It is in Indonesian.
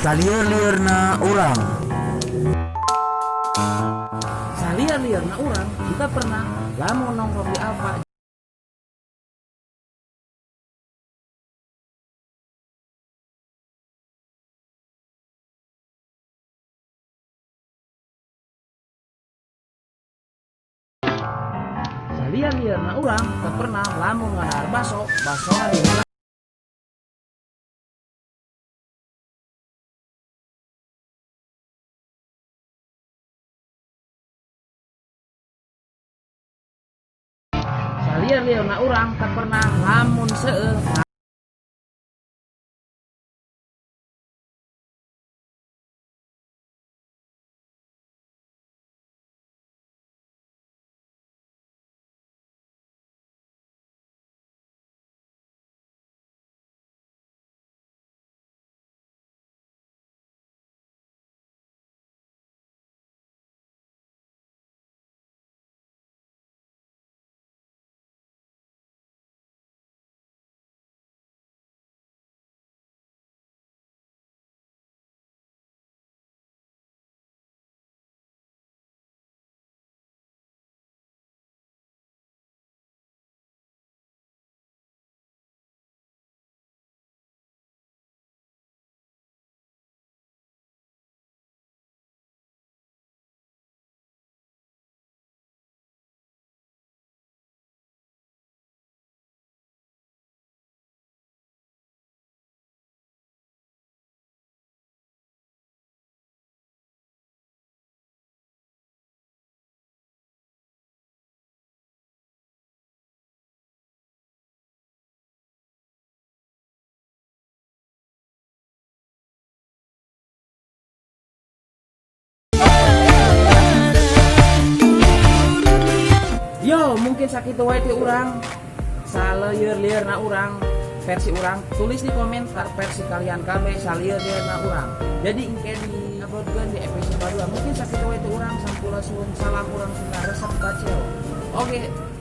Salieur-liurna urang. Salieur-liurna urang kita pernah lamun nongkrong di apa. Salieur-liurna urang kita pernah lamun ngadahar baso di Salieur-liurna urang tak pernah lamun seueur. Yo mungkin sakit wae ti urang salieur-liurna urang versi urang tulis di komentar versi kalian KB salieur-liurna urang. Jadi engke di uploadkeun di episode 2 mungkin sakit wae ti urang sampurasun salam urang suka resep baceo. Oke.